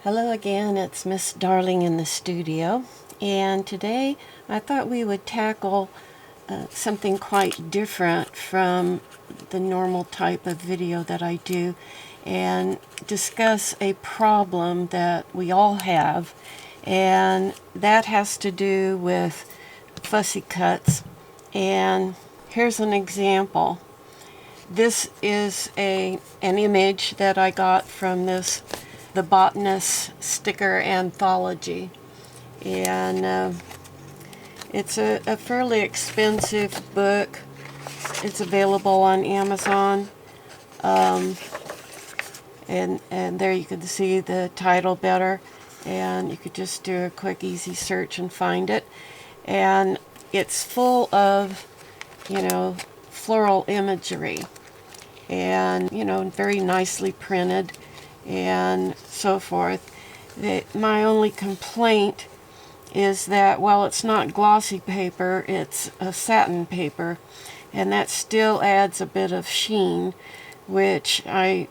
Hello again, it's Miss Darling in the studio, and today I thought we would tackle something quite different from the normal type of video that I do and discuss a problem that we all have, and that has to do with fussy cuts. And here's an example. This is an image that I got from the Botanist sticker anthology, and it's a fairly expensive book. It's available on Amazon, and there you can see the title better, and you could just do a quick easy search and find it. And it's full of, floral imagery, and very nicely printed and so forth. My only complaint is that while it's not glossy paper, it's a satin paper, and that still adds a bit of sheen, which I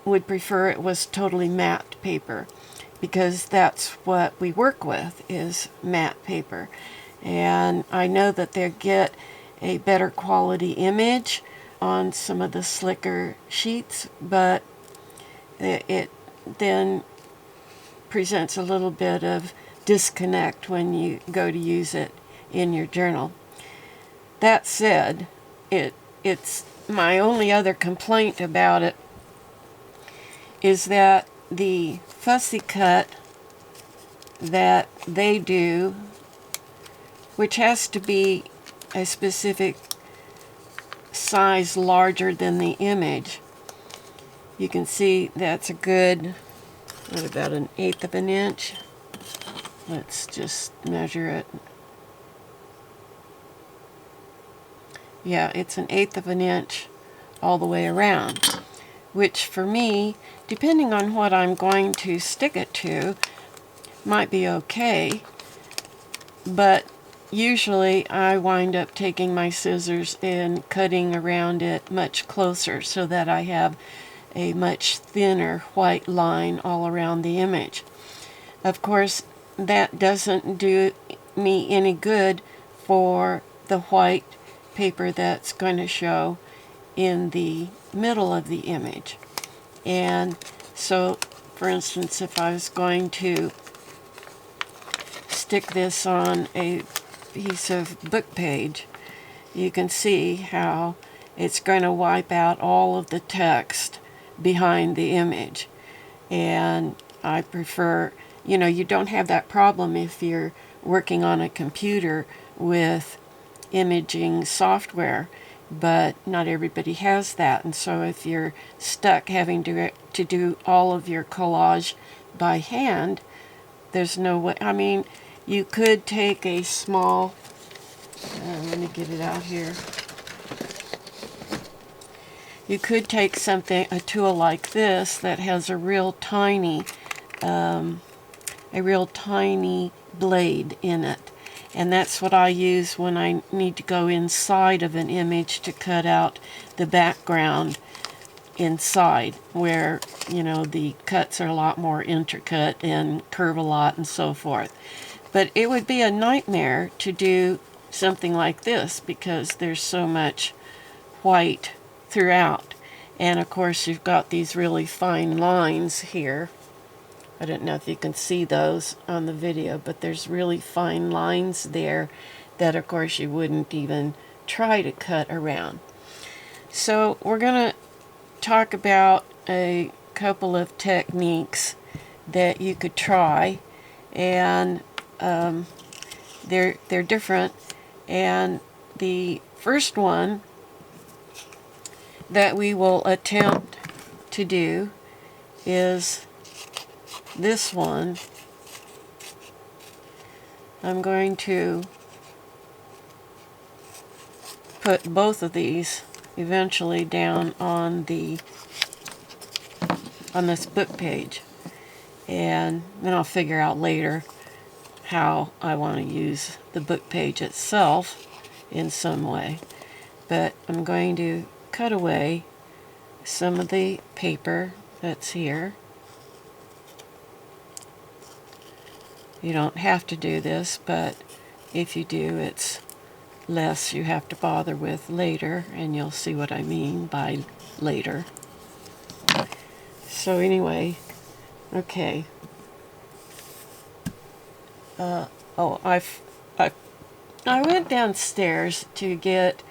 would prefer it was totally matte paper, because that's what we work with, is matte paper. And I know that they get a better quality image on some of the slicker sheets, but it then presents a little bit of disconnect when you go to use it in your journal. That said, it's my only other complaint about it is that the fussy cut that they do, which has to be a specific size larger than the image. You can see that's a good, about 1/8 of an inch. Let's just measure it. Yeah, it's 1/8 of an inch all the way around, which for me, depending on what I'm going to stick it to, might be okay, but usually I wind up taking my scissors and cutting around it much closer so that I have a much thinner white line all around the image. Of course, that doesn't do me any good for the white paper that's going to show in the middle of the image. And so, for instance, if I was going to stick this on a piece of book page, you can see how it's going to wipe out all of the text behind the image. And I prefer, you don't have that problem if you're working on a computer with imaging software, but not everybody has that. And so if you're stuck having to do all of your collage by hand, there's no way. I mean, you could take a small, let me get it out here. You could take a tool like this that has a real tiny blade in it. And that's what I use when I need to go inside of an image to cut out the background inside, where, the cuts are a lot more intricate and curve a lot and so forth. But it would be a nightmare to do something like this because there's so much white throughout. And of course you've got these really fine lines here. I don't know if you can see those on the video, but there's really fine lines there that of course you wouldn't even try to cut around. So we're going to talk about a couple of techniques that you could try, and they're different. And the first one that we will attempt to do is this one. I'm going to put both of these eventually down on this book page, and then I'll figure out later how I want to use the book page itself in some way. But I'm going to cut away some of the paper that's here, You don't have to do this, but if you do, it's less you have to bother with later, and you'll see what I mean by later. So anyway, okay. I went downstairs to get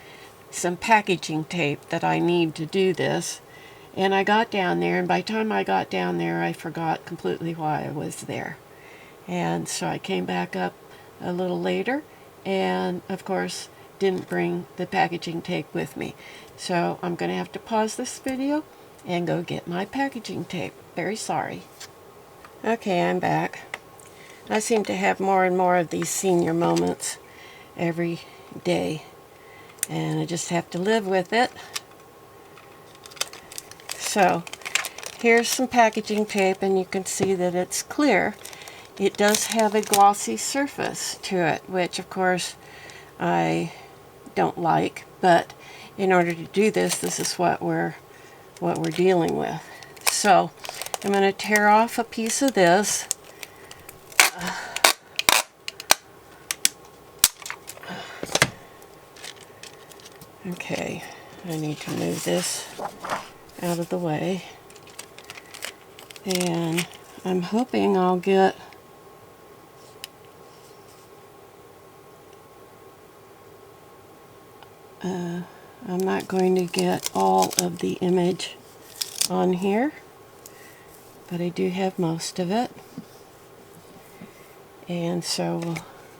some packaging tape that I need to do this, and I got down there, and by the time I got down there, I forgot completely why I was there. And so I came back up a little later, and of course didn't bring the packaging tape with me. So I'm going to have to pause this video and go get my packaging tape. Very sorry. Okay, I'm back. I seem to have more and more of these senior moments every day, and I just have to live with it. So here's some packaging tape, and you can see that it's clear. It does have a glossy surface to it, which of course I don't like, but in order to do this, this is what we're dealing with. So I'm going to tear off a piece of this. Okay, I need to move this out of the way, and I'm hoping I'll get I'm not going to get all of the image on here, but I do have most of it. And so we'll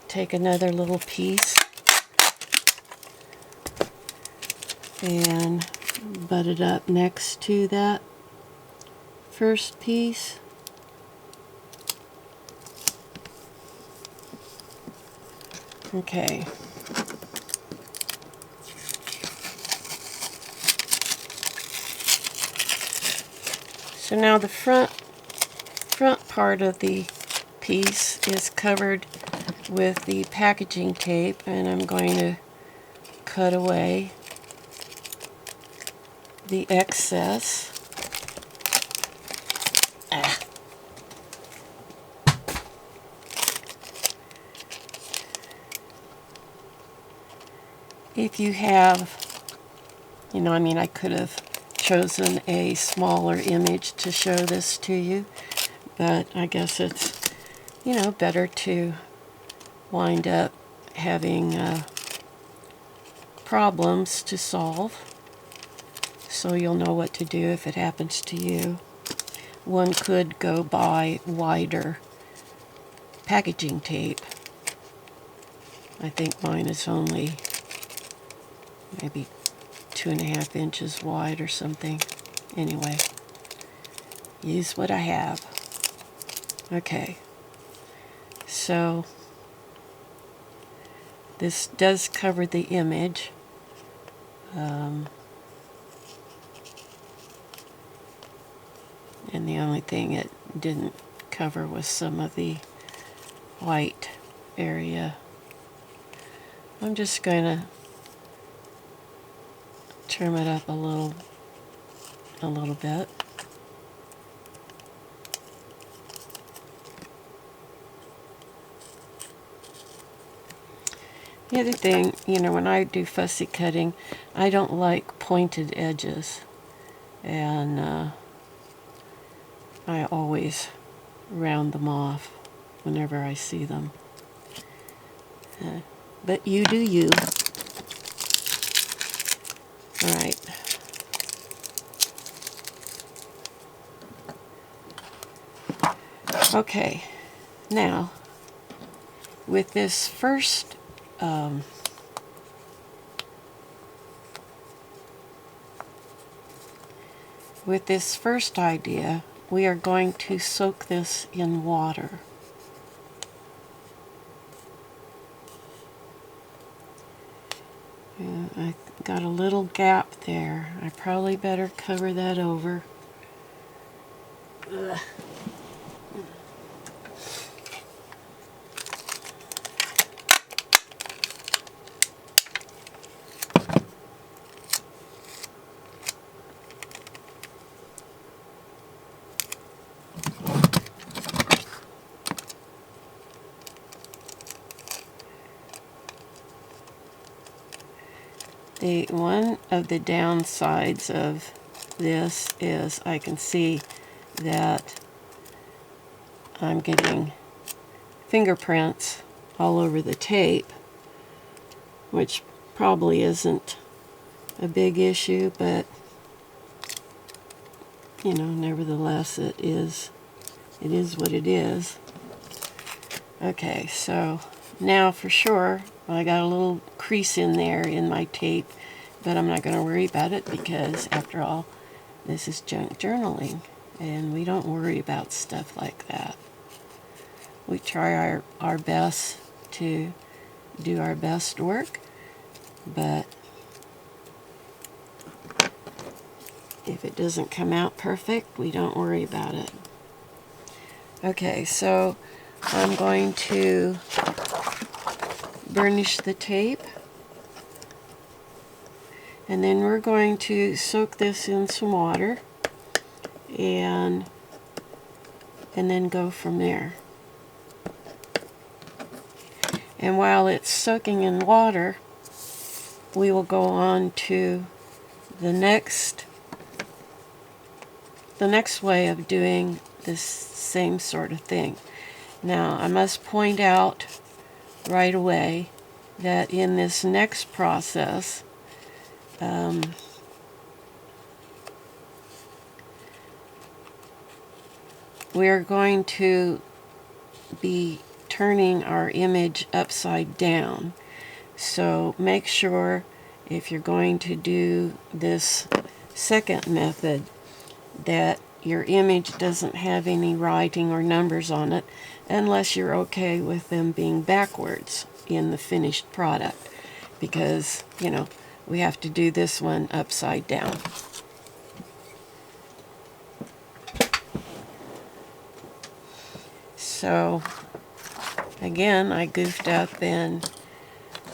take another little piece and butt it up next to that first piece. Okay. So now the front part of the piece is covered with the packaging tape, and I'm going to cut away the excess. If you have, I could have chosen a smaller image to show this to you, but I guess it's, better to wind up having problems to solve, so you'll know what to do if it happens to you. One could go buy wider packaging tape. I think mine is only maybe 2.5 inches wide or something. Anyway, use what I have. Okay, so this does cover the image. And the only thing it didn't cover was some of the white area. I'm just going to trim it up a little bit. The other thing, when I do fussy cutting, I don't like pointed edges, and I always round them off whenever I see them. But you do you. Alright. Okay, now with this first idea, we are going to soak this in water. I got a little gap there. I probably better cover that over. Ugh. one of the downsides of this is I can see that I'm getting fingerprints all over the tape, which probably isn't a big issue, but you know, nevertheless it is what it is. Okay, so now for sure I got a little crease in there in my tape, but I'm not going to worry about it because after all, this is junk journaling and we don't worry about stuff like that. We try our best to do our best work, but if it doesn't come out perfect, we don't worry about it. Okay, so I'm going to burnish the tape, and then we're going to soak this in some water and then go from there. And while it's soaking in water, we will go on to the next way of doing this same sort of thing. Now, I must point out right away that in this next process, we're going to be turning our image upside down. So make sure if you're going to do this second method that your image doesn't have any writing or numbers on it, unless you're okay with them being backwards in the finished product, because you know we have to do this one upside down. So again, I goofed up and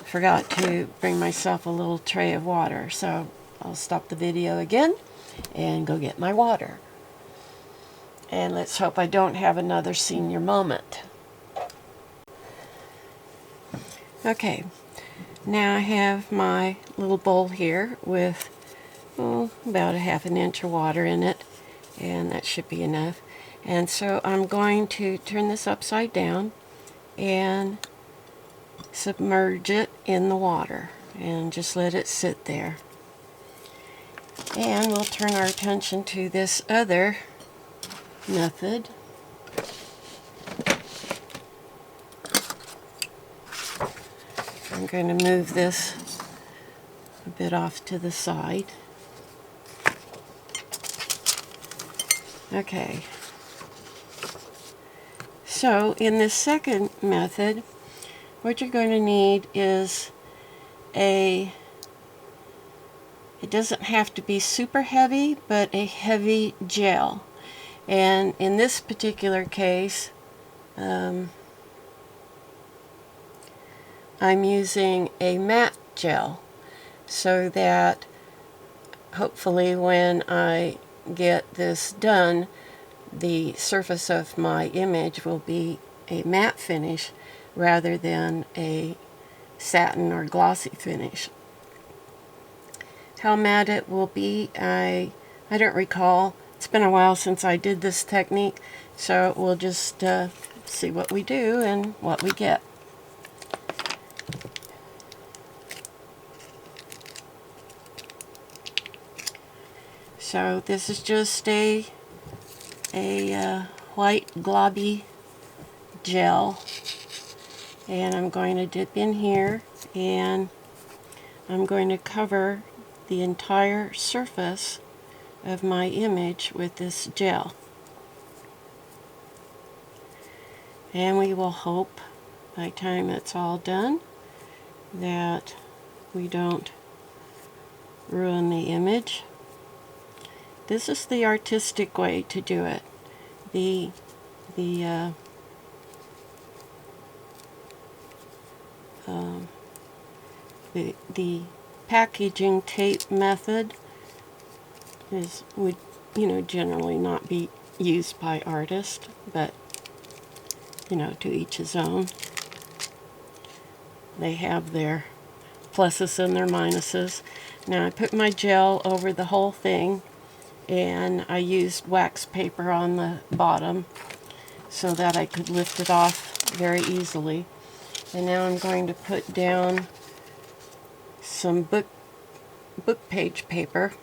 forgot to bring myself a little tray of water, so I'll stop the video again and go get my water. And let's hope I don't have another senior moment. Okay, now I have my little bowl here with about a ½ inch of water in it, and that should be enough. And so I'm going to turn this upside down and submerge it in the water and just let it sit there. And we'll turn our attention to this other method. I'm going to move this a bit off to the side. Okay. So in this second method, what you're going to need is it doesn't have to be super heavy, but a heavy gel. And in this particular case, I'm using a matte gel, so that hopefully when I get this done, the surface of my image will be a matte finish rather than a satin or glossy finish. How matte it will be, I don't recall. It's been a while since I did this technique, so we'll just see what we do and what we get. So this is just a white globby gel, and I'm going to dip in here and I'm going to cover the entire surface of my image with this gel. And we will hope by the time it's all done that we don't ruin the image. This is the artistic way to do it. The packaging tape method would generally not be used by artists, but to each his own. They have their pluses and their minuses. Now I put my gel over the whole thing, and I used wax paper on the bottom so that I could lift it off very easily. And now I'm going to put down some book page paper,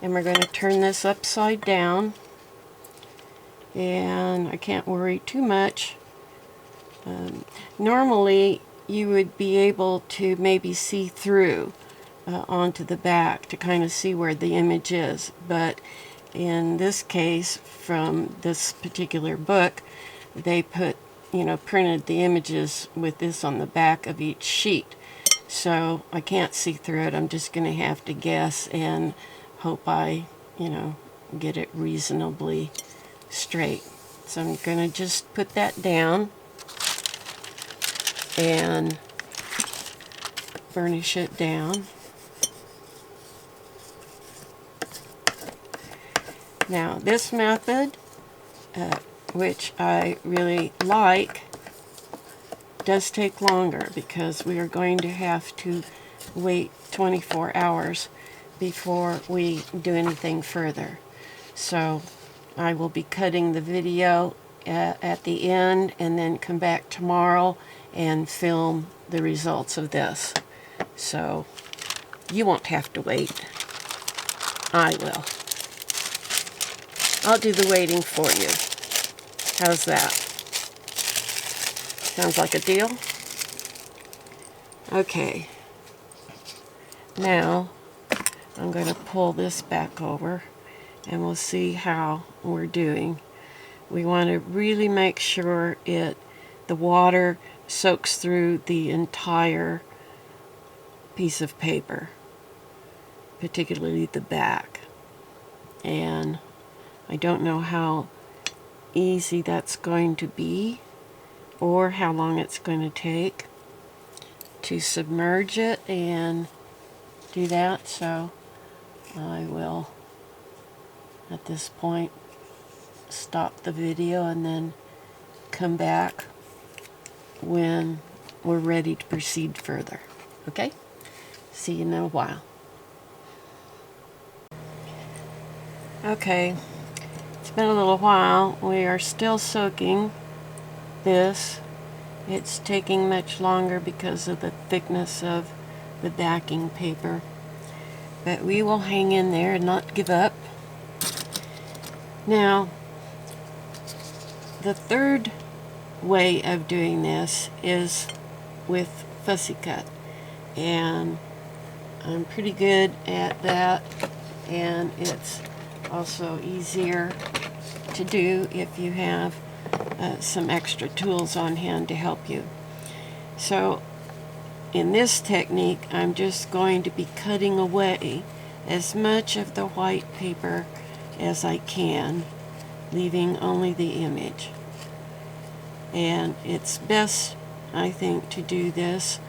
and we're going to turn this upside down, and I can't worry too much. Normally you would be able to maybe see through onto the back to kind of see where the image is, but in this case, from this particular book, they put, printed the images with this on the back of each sheet. So I can't see through it. I'm just going to have to guess and hope I, get it reasonably straight. So I'm going to just put that down and burnish it down. Now this method, which I really like, does take longer because we are going to have to wait 24 hours before we do anything further. So I will be cutting the video at the end and then come back tomorrow and film the results of this. So you won't have to wait. I will. I'll do the waiting for you. How's that? Sounds like a deal? Okay. Now I'm going to pull this back over and we'll see how we're doing. We want to really make sure the water soaks through the entire piece of paper, particularly the back. And I don't know how easy that's going to be or how long it's going to take to submerge it and do that, so I will at this point stop the video and then come back when we're ready to proceed further. Okay? See you in a while. Okay, it's been a little while. We are still soaking this. It's taking much longer because of the thickness of the backing paper, but we will hang in there and not give up. Now, the third way of doing this is with fussy cut, and I'm pretty good at that, and it's also easier to do if you have some extra tools on hand to help you. So in this technique, I'm just going to be cutting away as much of the white paper as I can, leaving only the image. And it's best, I think, to do this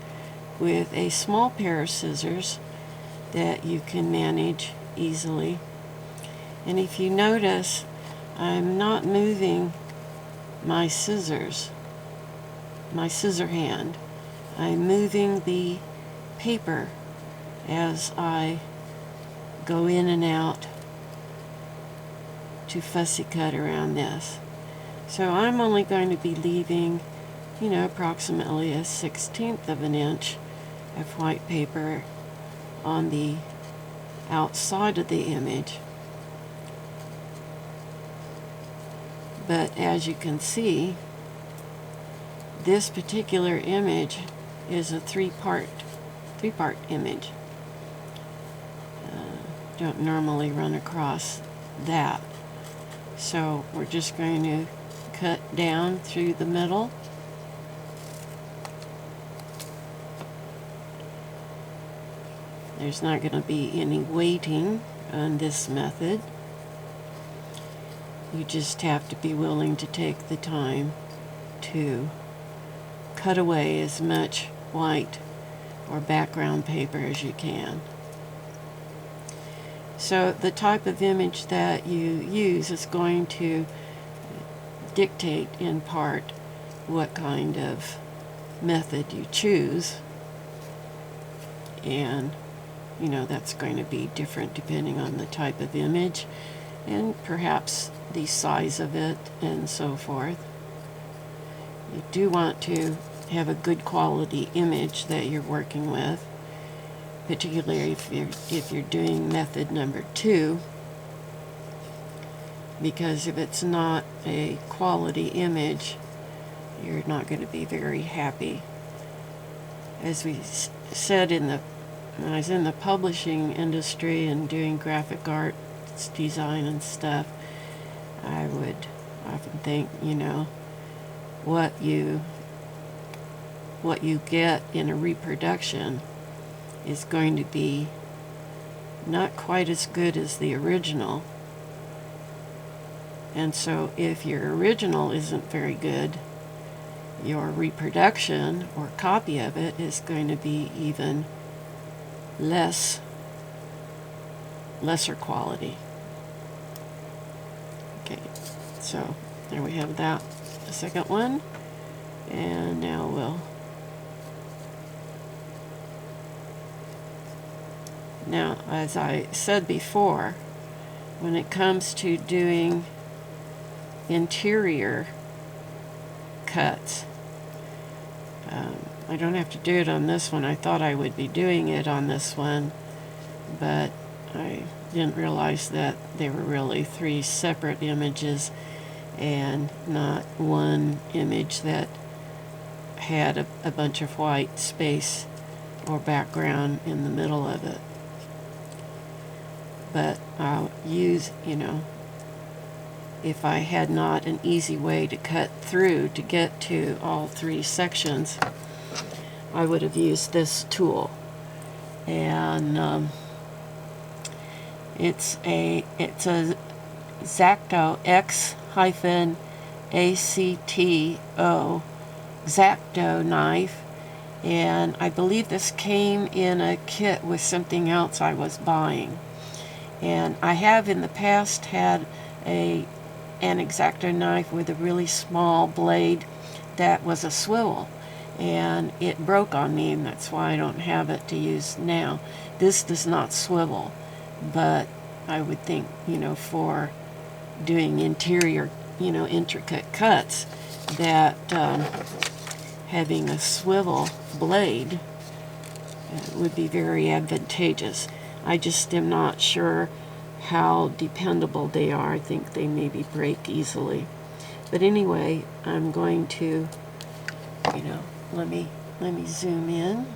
with a small pair of scissors that you can manage easily. And if you notice, I'm not moving my scissors, my scissor hand. I'm moving the paper as I go in and out to fussy cut around this. So I'm only going to be leaving, approximately a 1/16 of an inch of white paper on the outside of the image. But as you can see, this particular image is a three-part image. Don't normally run across that. So we're just going to cut down through the middle. There's not going to be any weighting on this method. You just have to be willing to take the time to cut away as much white or background paper as you can. So the type of image that you use is going to dictate in part what kind of method you choose. And you know, that's going to be different depending on the type of image and perhaps the size of it and so forth. You do want to have a good quality image that you're working with, particularly if you're doing method number 2, because if it's not a quality image, you're not going to be very happy. As we said when I was in the publishing industry and doing graphic arts design and stuff, I would often think, you know, what you get in a reproduction is going to be not quite as good as the original. And so if your original isn't very good, your reproduction or copy of it is going to be even lesser quality. Okay, so there we have that, the second one. And now now, as I said before, when it comes to doing interior cuts, I don't have to do it on this one. I thought I would be doing it on this one, but I didn't realize that they were really 3 separate images and not one image that had a bunch of white space or background in the middle of it. But I'll use, you know, if I had not an easy way to cut through to get to all 3 sections, I would have used this tool. And it's a X-Acto, X-ACTO X-Acto knife, and I believe this came in a kit with something else I was buying. And I have in the past had an X-Acto knife with a really small blade that was a swivel, and it broke on me, and that's why I don't have it to use now. This does not swivel, but I would think, you know, for doing interior, you know, intricate cuts, that having a swivel blade would be very advantageous. I just am not sure how dependable they are. I think they maybe break easily. But anyway, I'm going to, you know, let me zoom in.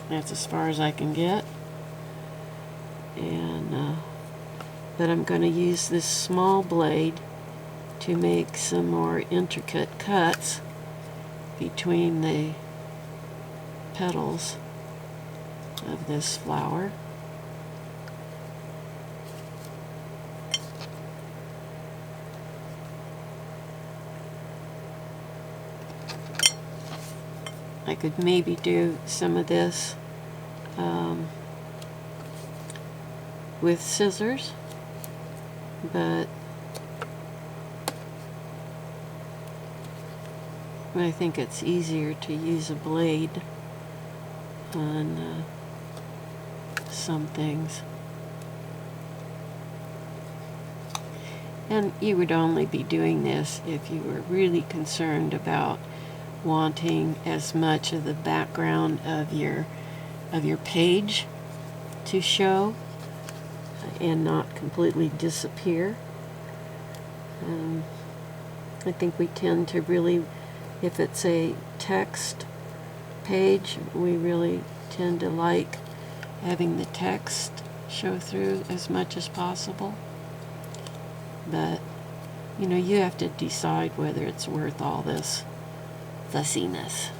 That's as far as I can get. And but I'm going to use this small blade to make some more intricate cuts between the petals of this flower. I could maybe do some of this with scissors, but I think it's easier to use a blade on some things. And you would only be doing this if you were really concerned about wanting as much of the background of your page to show and not completely disappear. I think we tend to really, if it's a text page, we really tend to like having the text show through as much as possible. But, you know, you have to decide whether it's worth all this fussiness.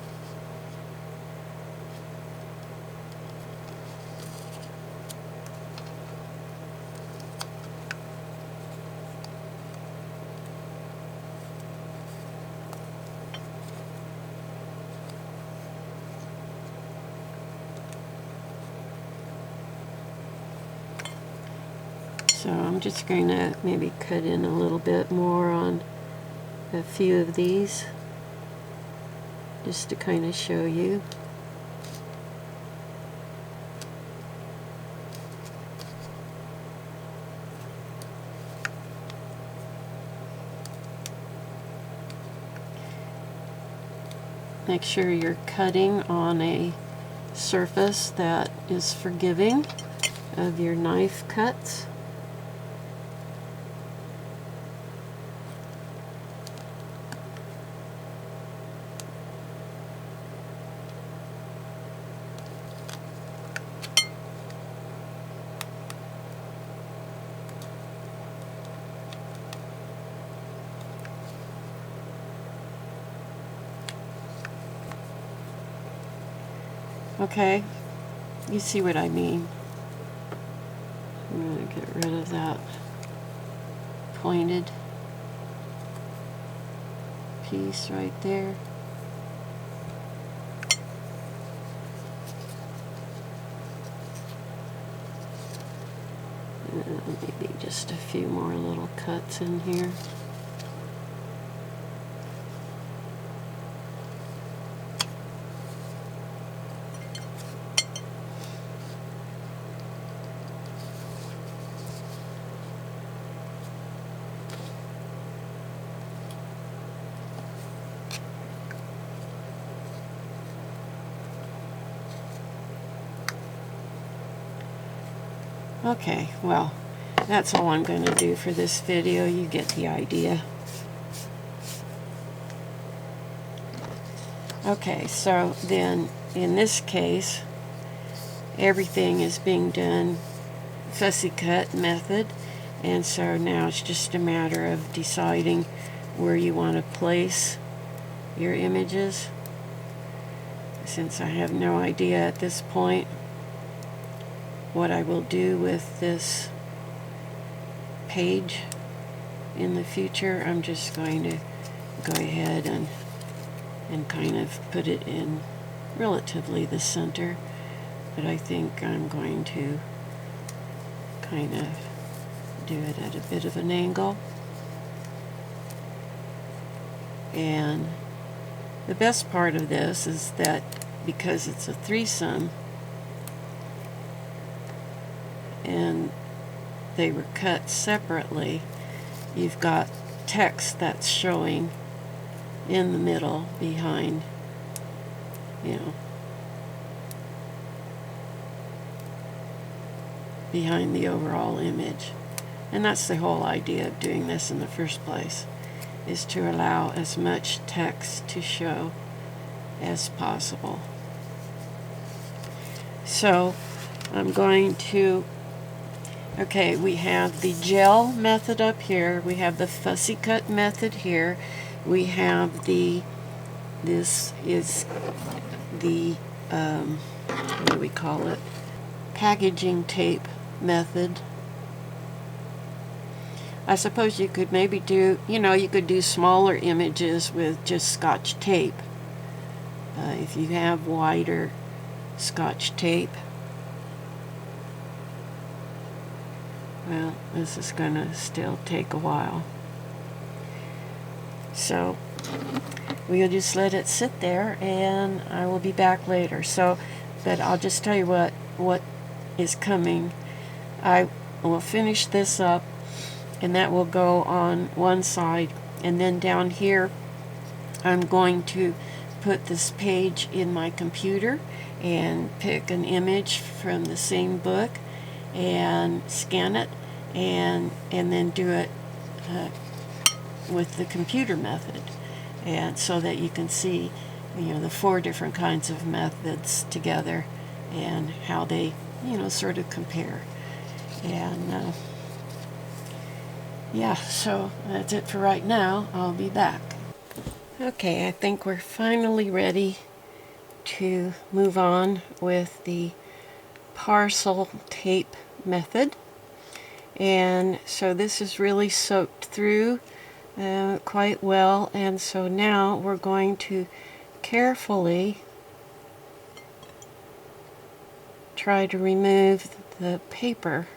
So I'm just going to maybe cut in a little bit more on a few of these, just to kind of show you. make sure you're cutting on a surface that is forgiving of your knife cuts. Okay, you see what I mean. I'm going to get rid of that pointed piece right there. And maybe just a few more little cuts in here. Okay, well, that's all I'm going to do for this video. You get the idea. Okay, so then in this case, everything is being done fussy cut method, and so now it's just a matter of deciding where you want to place your images. Since I have no idea at this point what I will do with this page in the future, I'm just going to go ahead and kind of put it in relatively the center, but I think I'm going to kind of do it at a bit of an angle. And the best part of this is that because it's a threesome and they were cut separately, you've got text that's showing in the middle behind, you know, behind the overall image. And that's the whole idea of doing this in the first place, is to allow as much text to show as possible. So I'm going to, okay, we have the gel method up here, we have the fussy cut method here, we have the, this is the, what do we call it, packaging tape method. I suppose you could maybe do, you know, you could do smaller images with just Scotch tape. If you have wider Scotch tape. Well, this is going to still take a while. So we'll just let it sit there, and I will be back later. So, but I'll just tell you what is coming. I will finish this up, and that will go on one side, and then down here I'm going to put this page in my computer and pick an image from the same book and scan it, and then do it with the computer method, and so that you can see, you know, the 4 different kinds of methods together and how they, you know, sort of compare. And yeah, so that's it for right now. I'll be back. Okay, I think we're finally ready to move on with the parcel tape method. And so this is really soaked through quite well, and so now we're going to carefully try to remove the paper.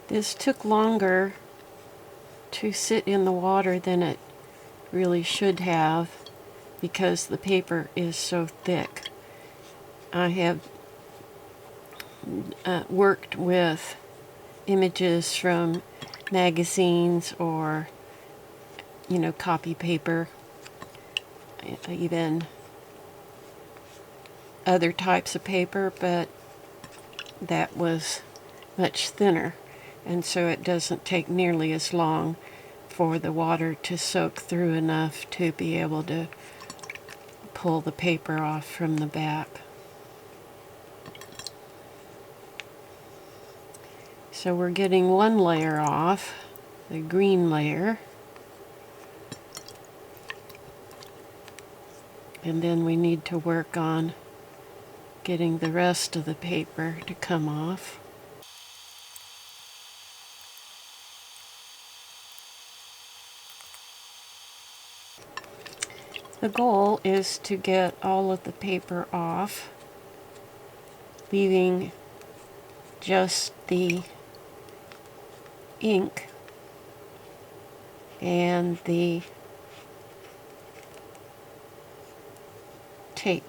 This took longer to sit in the water than it really should have because the paper is so thick. I have worked with images from magazines or you know, copy paper, even other types of paper, but that was much thinner, and so it doesn't take nearly as long for the water to soak through enough to be able to pull the paper off from the back. So we're getting one layer off, the green layer, and then we need to work on getting the rest of the paper to come off. The goal is to get all of the paper off, leaving just the ink and the tape.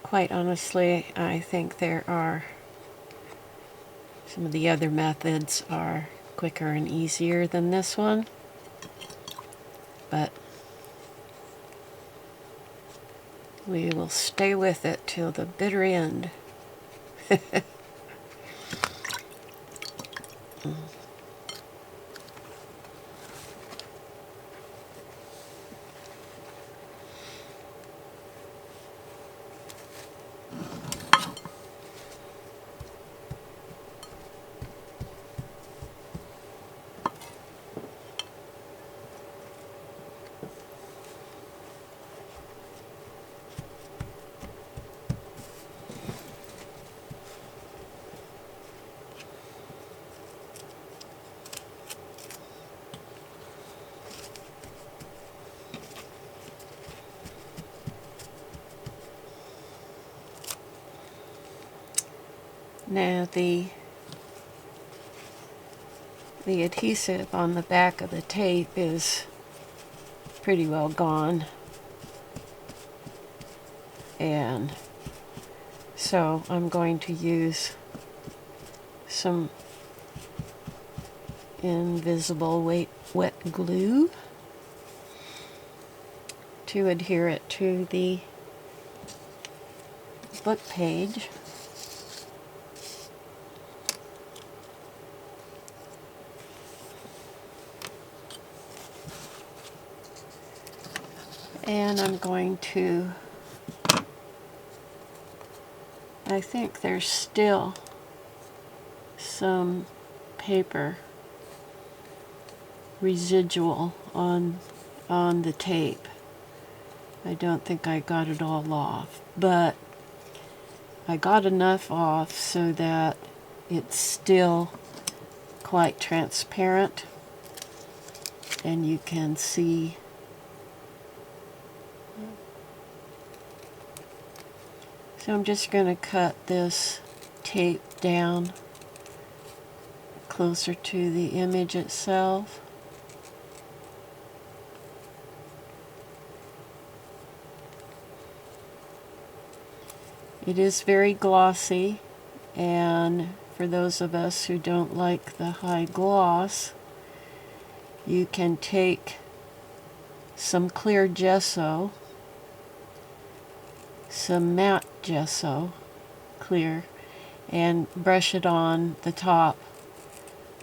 Quite honestly, I think there are some of the other methods are quicker and easier than this one, but we will stay with it till the bitter end. Now the adhesive on the back of the tape is pretty well gone, and so I'm going to use some invisible wet glue to adhere it to the book page. And I'm going to, I think there's still some paper residual on the tape. I don't think I got it all off, but I got enough off so that it's still quite transparent and you can see So I'm just going to cut this tape down closer to the image itself. It is very glossy, and for those of us who don't like the high gloss, you can take some clear gesso, some matte gesso, clear, and brush it on the top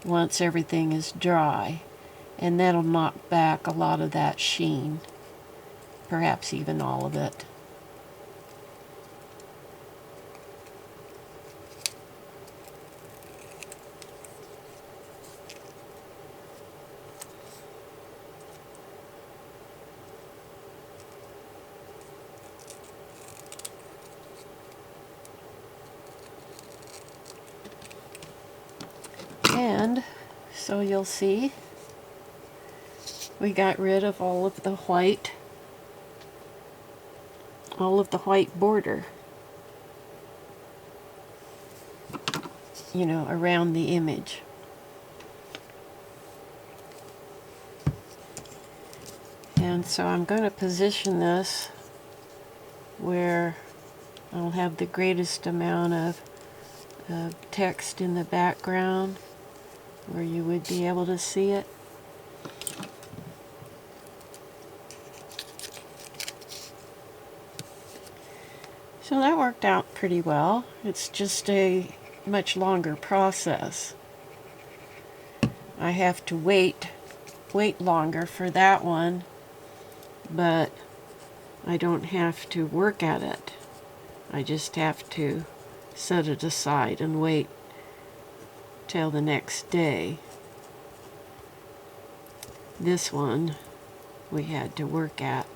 once everything is dry, and that'll knock back a lot of that sheen, perhaps even all of it. And so you'll see we got rid of all of the white border, you know, around the image. And so I'm going to position this where I'll have the greatest amount of text in the background, where you would be able to see it. So that worked out pretty well. It's just a much longer process. I have to wait longer for that one, but I don't have to work at it. I just have to set it aside and wait till the next day. This one we had to work at.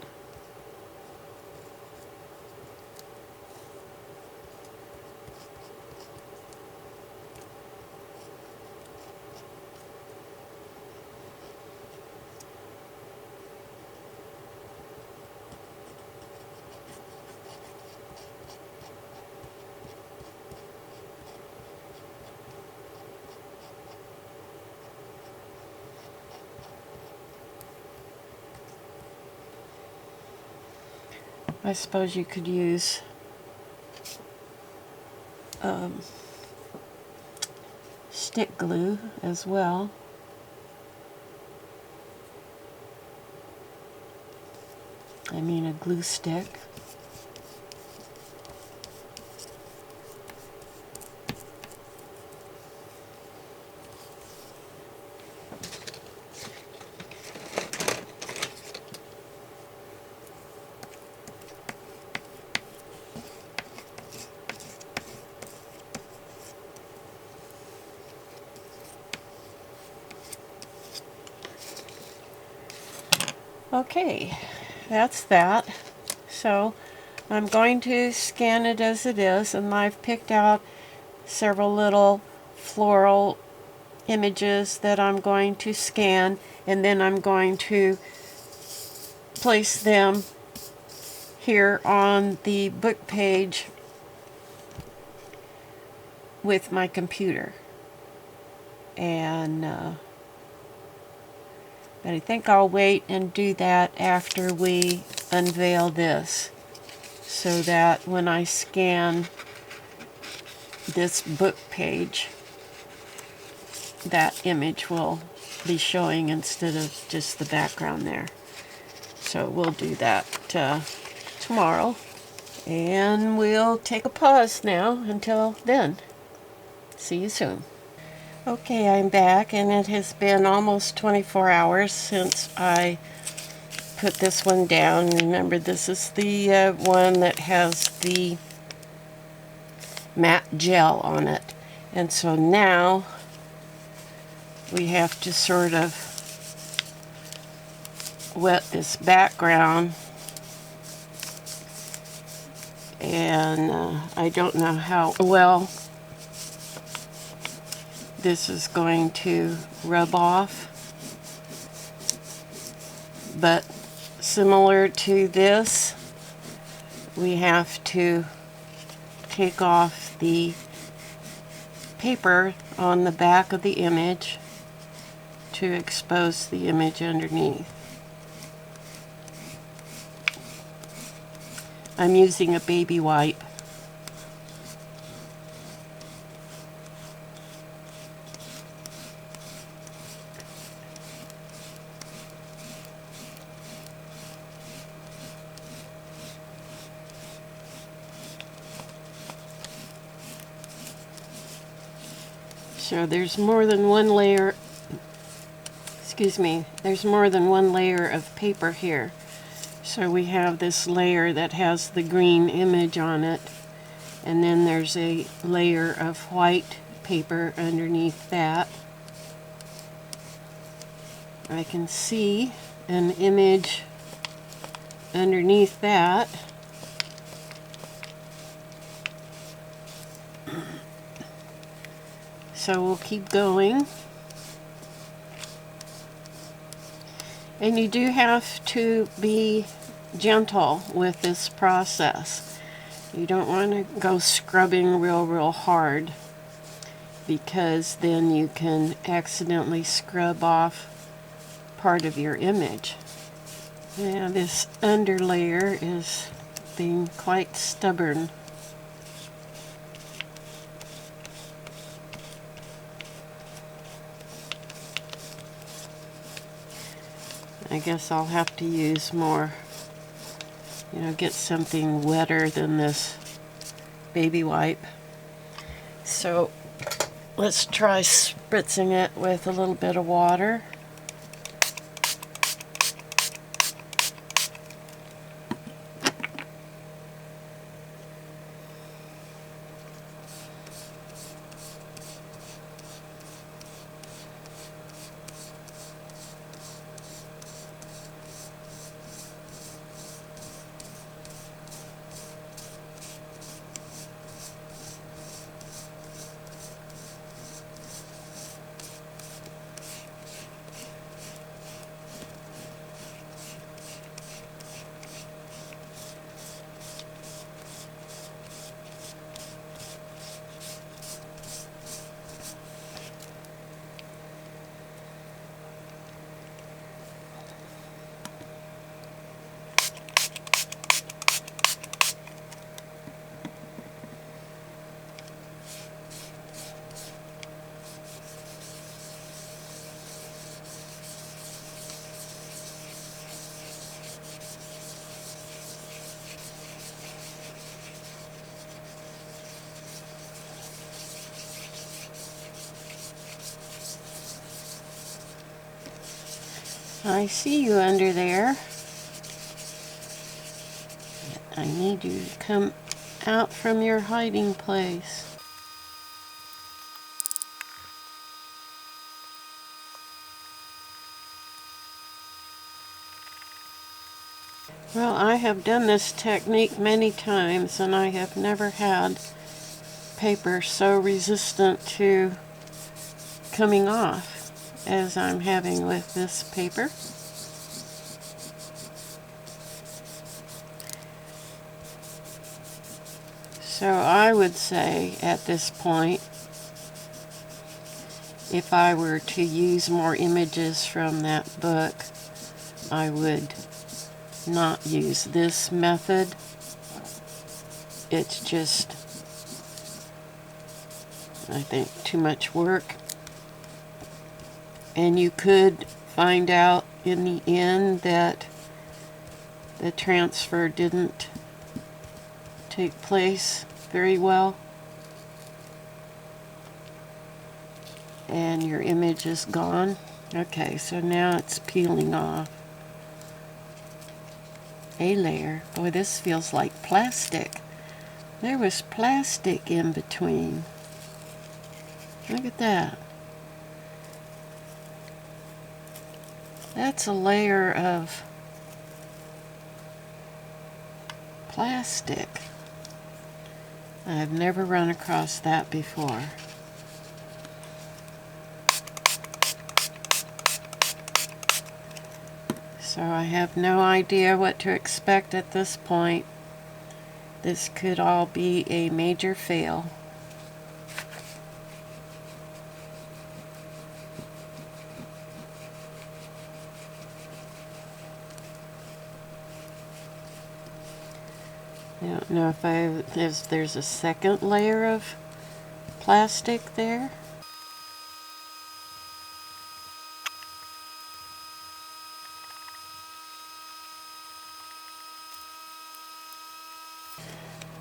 I suppose you could use stick glue as well. I mean a glue stick. Okay, that's that. So I'm going to scan it as it is, and I've picked out several little floral images that I'm going to scan, and then I'm going to place them here on the book page with my computer. And but I think I'll wait and do that after we unveil this, so that when I scan this book page, that image will be showing instead of just the background there. So we'll do that tomorrow, and we'll take a pause now until then. See you soon. Okay, I'm back, and it has been almost 24 hours since I put this one down. Remember, this is the one that has the matte gel on it. And so now we have to sort of wet this background. And I don't know how well this is going to rub off, but similar to this, we have to take off the paper on the back of the image to expose the image underneath. I'm using a baby wipe. So there's more than one layer, there's more than one layer of paper here. So we have this layer that has the green image on it, and then there's a layer of white paper underneath that. I can see an image underneath that. So we'll keep going. And you do have to be gentle with this process. You don't want to go scrubbing real hard, because then you can accidentally scrub off part of your image. Yeah, this underlayer is being quite stubborn. I guess I'll have to use more, get something wetter than this baby wipe. So let's try spritzing it with a little bit of water. I see you under there. I need you to come out from your hiding place. Well, I have done this technique many times, and I have never had paper so resistant to coming off as I'm having with this paper. So I would say at this point, if I were to use more images from that book, I would not use this method. It's just, I think, too much work. And you could find out in the end that the transfer didn't take place very well, and your image is gone. Okay, so now it's peeling off a layer. Boy, this feels like plastic. There was plastic in between. Look at that. That's a layer of plastic. I've never run across that before. So I have no idea what to expect at this point. This could all be a major fail. I don't know if there's a second layer of plastic there.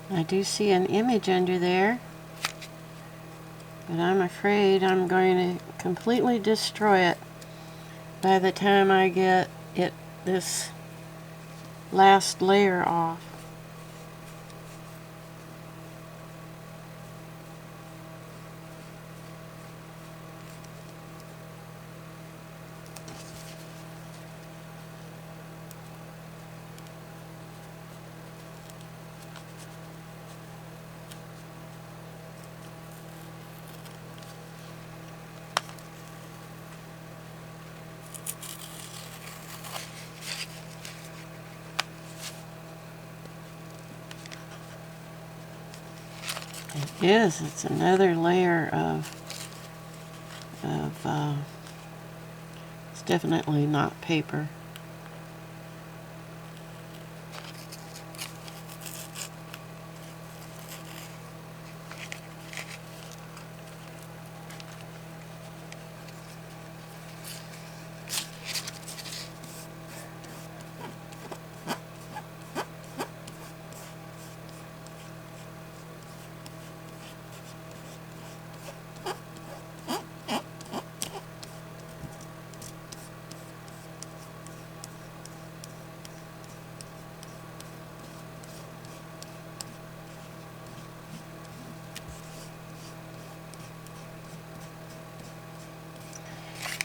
I do see an image under there, but I'm afraid I'm going to completely destroy it by the time I get this last layer off. It is. It's another layer of it's definitely not paper.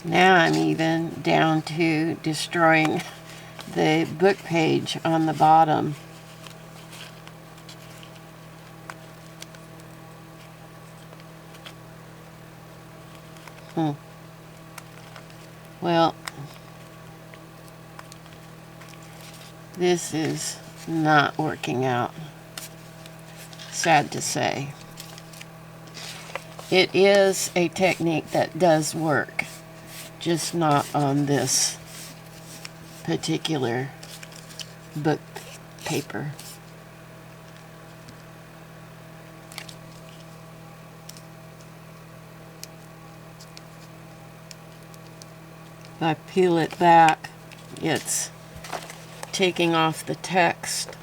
Now I'm even down to destroying the book page on the bottom. Well, this is not working out, sad to say. It is a technique that does work, just not on this particular book paper. If I peel it back, it's taking off the text.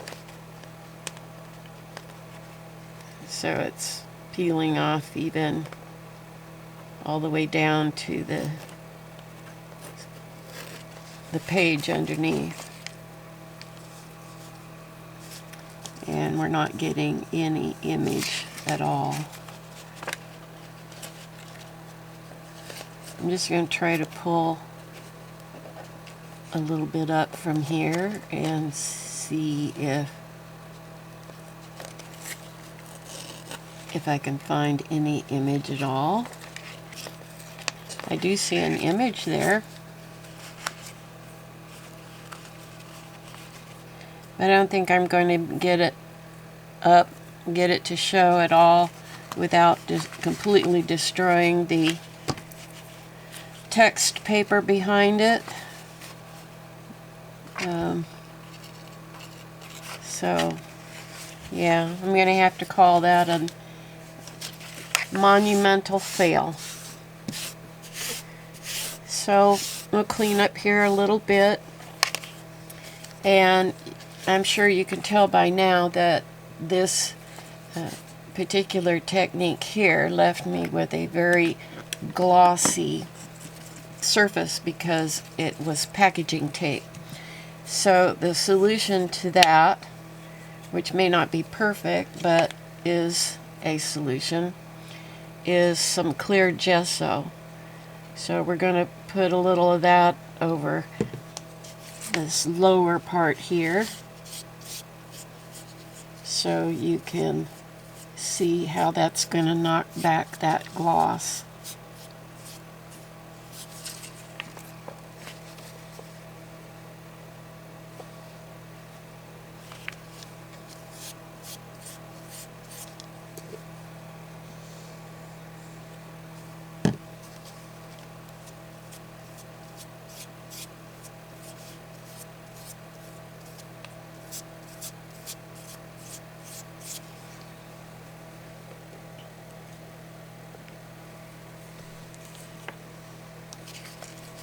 So it's peeling off even all the way down to the page underneath. And we're not getting any image at all. I'm just going to try to pull a little bit up from here and see if I can find any image at all. I do see an image there, but I don't think I'm going to get it up, get it to show at all without just completely destroying the text paper behind it. So yeah, I'm going to have to call that a monumental fail. So we'll clean up here a little bit, and I'm sure you can tell by now that this particular technique here left me with a very glossy surface because it was packaging tape. So the solution to that, which may not be perfect but is a solution, is some clear gesso. So we're going to put a little of that over this lower part here so you can see how that's going to knock back that gloss.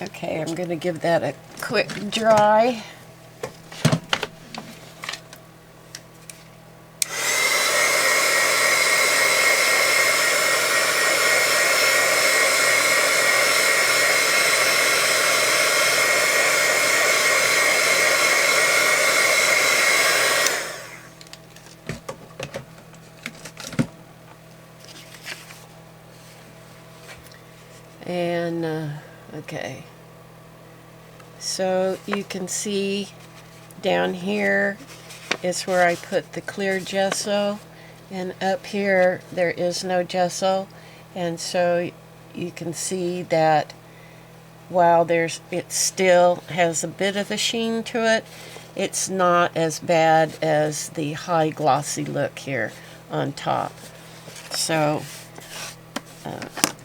Okay, I'm going to give that a quick dry. And okay, so you can see down here is where I put the clear gesso, and up here there is no gesso, and so you can see that while it still has a bit of a sheen to it, it's not as bad as the high glossy look here on top. So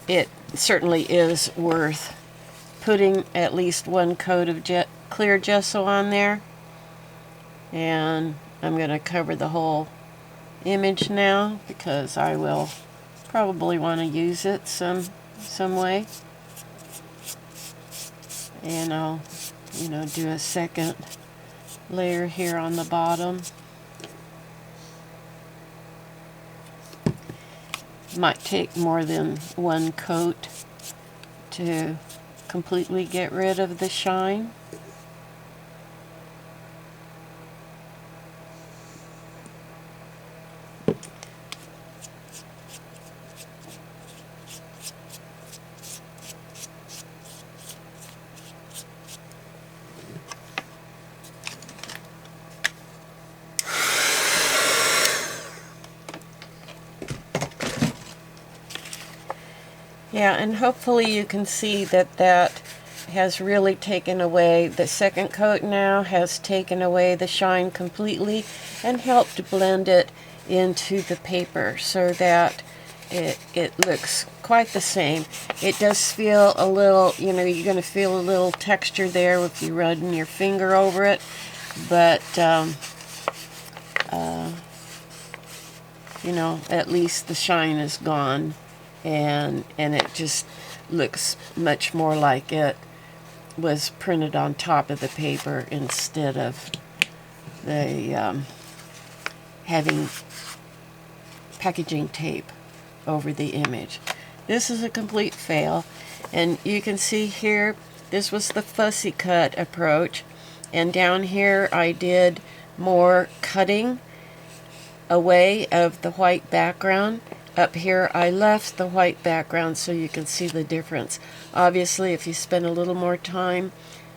it certainly is worth putting at least one coat of clear gesso on there. And I'm going to cover the whole image now because I will probably want to use it some way. And I'll, do a second layer here on the bottom. Might take more than one coat to completely get rid of the shine. Yeah, and hopefully you can see that that has really taken away, the second coat now has taken away the shine completely and helped blend it into the paper so that it looks quite the same. It does feel a little, you know, you're going to feel a little texture there if you run your finger over it, but you know, at least the shine is gone, and it just looks much more like it was printed on top of the paper instead of the having packaging tape over the image. This is a complete fail, and you can see here this was the fussy cut approach, and down here I did more cutting away of the white background. Up here I left the white background so you can see the difference. Obviously, if you spend a little more time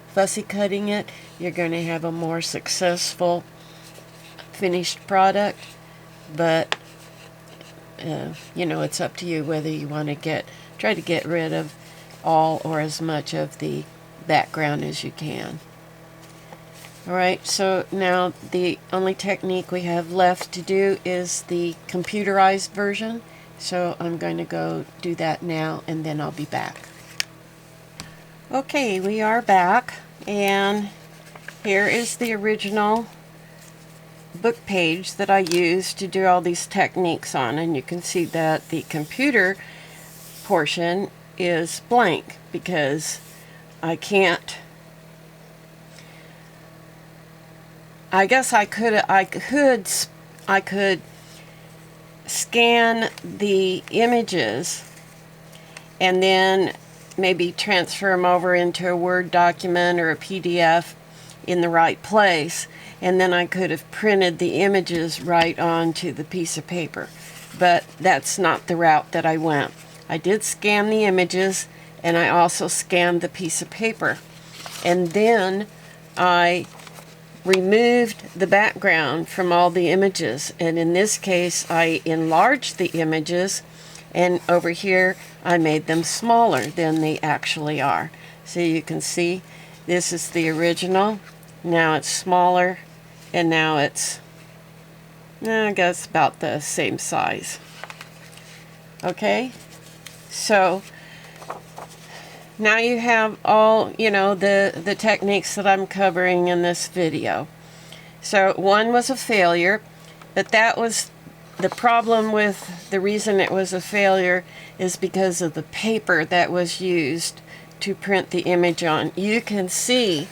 fussy cutting it, you're going to have a more successful finished product, but you know, it's up to you whether you want to try to get rid of all or as much of the background as you can. Alright, so now the only technique we have left to do is the computerized version. So I'm going to go do that now, and then I'll be back. Okay, we are back, and here is the original book page that I used to do all these techniques on, and you can see that the computer portion is blank because I can't. I guess I could scan the images and then maybe transfer them over into a Word document or a PDF in the right place, and then I could have printed the images right onto the piece of paper. But that's not the route that I went. I did scan the images, and I also scanned the piece of paper. And then I removed the background from all the images, and in this case I enlarged the images, and over here I made them smaller than they actually are. So you can see this is the original, now it's smaller, and now it's, I guess, about the same size. Okay, so now you have all, you know, the techniques that I'm covering in this video. So one was a failure, but that was the problem. With the reason it was a failure is because of the paper that was used to print the image on. You can see,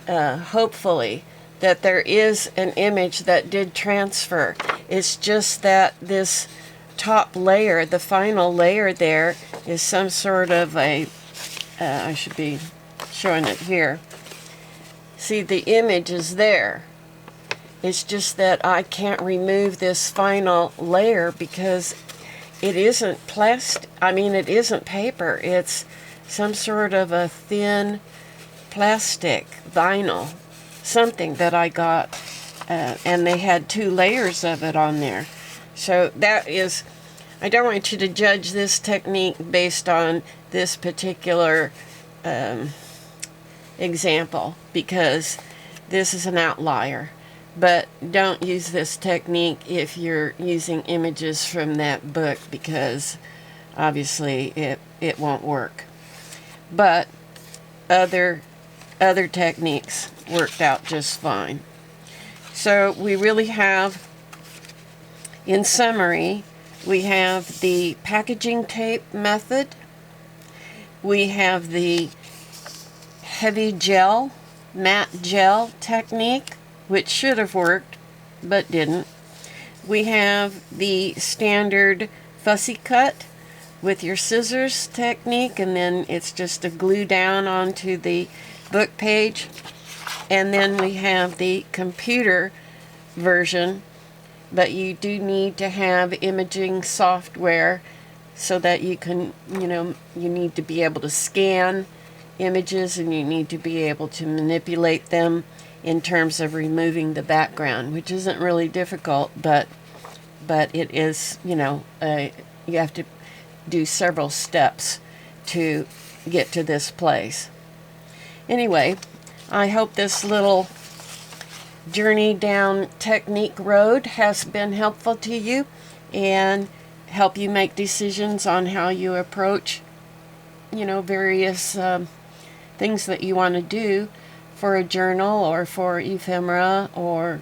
hopefully, that there is an image that did transfer. It's just that this top layer, the final layer there, is some sort of a I should be showing it here. See, the image is there. It's just that I can't remove this final layer because it isn't plastic. I mean, it isn't paper. It's some sort of a thin plastic, vinyl, something that I got, and they had 2 layers of it on there. So that is, I don't want you to judge this technique based on this particular example, because this is an outlier. But don't use this technique if you're using images from that book, because obviously it won't work. But other techniques worked out just fine. So we really have, in summary, we have the packaging tape method, we have the heavy gel, matte gel technique, which should have worked but didn't. We have the standard fussy cut with your scissors technique, and then it's just a glue down onto the book page. And then we have the computer version, but you do need to have imaging software so that you can, you need to be able to scan images, and you need to be able to manipulate them in terms of removing the background, which isn't really difficult, but it is, you have to do several steps to get to this place. Anyway, I hope this little journey down technique road has been helpful to you and help you make decisions on how you approach, various things that you want to do for a journal or for ephemera or,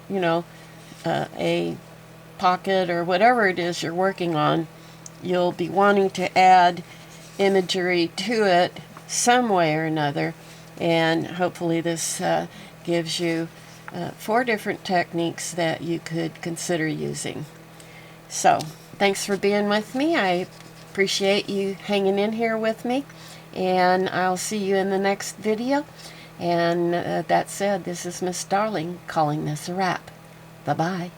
a pocket or whatever it is you're working on. You'll be wanting to add imagery to it some way or another, and hopefully this gives you 4 different techniques that you could consider using. So, thanks for being with me. I appreciate you hanging in here with me, and I'll see you in the next video. And that said, this is Miss Darling calling this a wrap. Bye-bye.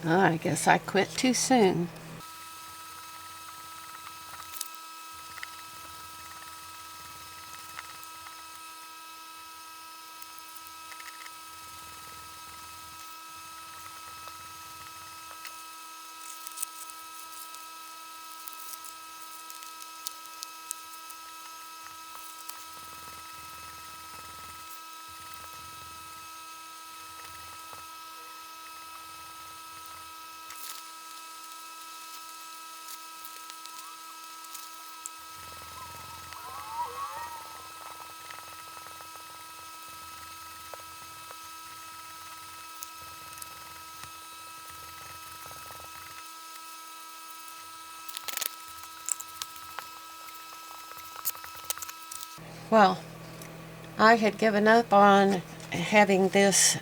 Oh, I guess I quit too soon. Well, I had given up on having this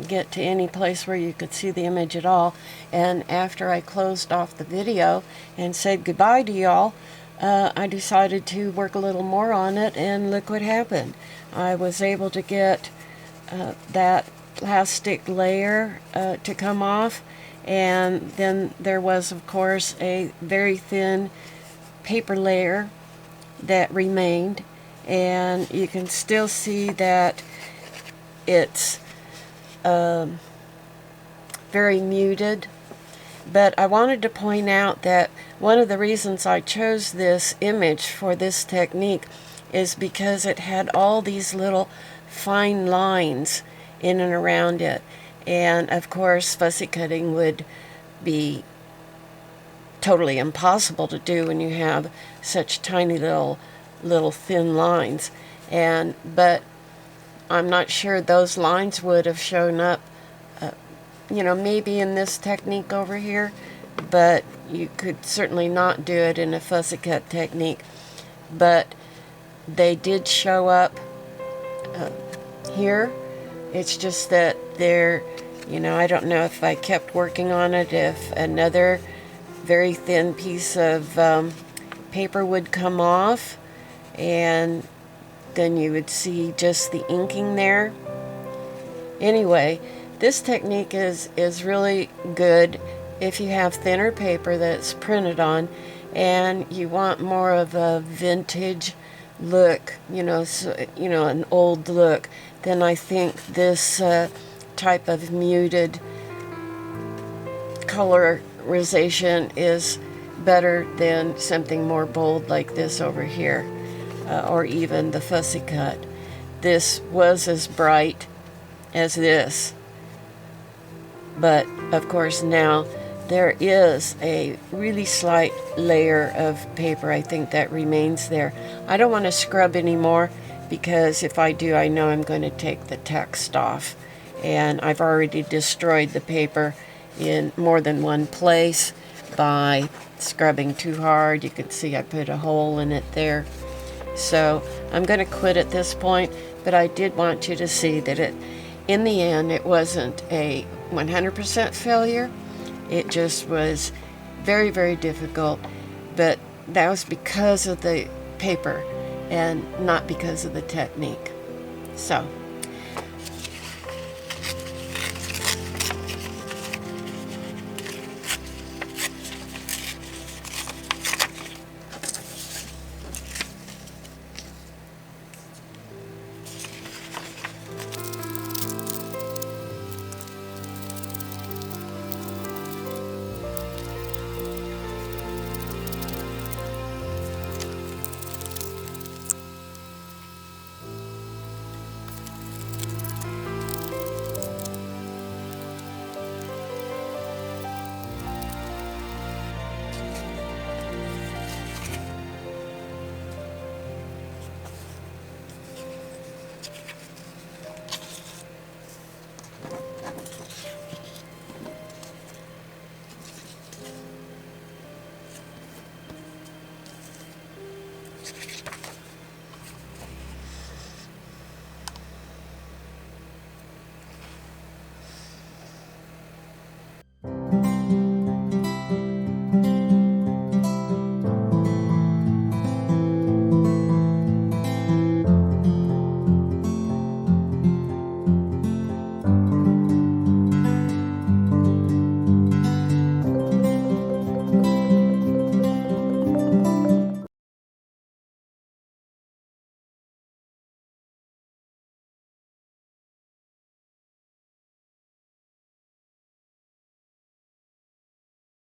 get to any place where you could see the image at all, and after I closed off the video and said goodbye to y'all, I decided to work a little more on it, and look what happened. I was able to get that plastic layer to come off, and then there was, of course, a very thin paper layer that remained, and you can still see that it's very muted. But I wanted to point out that one of the reasons I chose this image for this technique is because it had all these little fine lines in and around it, and of course fussy cutting would be totally impossible to do when you have such tiny little thin lines. But I'm not sure those lines would have shown up, maybe in this technique over here, but you could certainly not do it in a fussy cut technique. But they did show up here. It's just that they're, I don't know if I kept working on it, if another very thin piece of paper would come off, and then you would see just the inking there. Anyway, this technique is really good if you have thinner paper that's printed on and you want more of a vintage look, an old look. Then I think this type of muted colorization is better than something more bold like this over here, or even the fussy cut. This was as bright as this, but of course now there is a really slight layer of paper, I think, that remains there. I don't want to scrub anymore, because if I do, I know I'm going to take the text off, and I've already destroyed the paper in more than one place by scrubbing too hard. You can see I put a hole in it there. So I'm going to quit at this point, but I did want you to see that in the end, it wasn't a 100% failure. It just was very, very difficult, but that was because of the paper and not because of the technique. So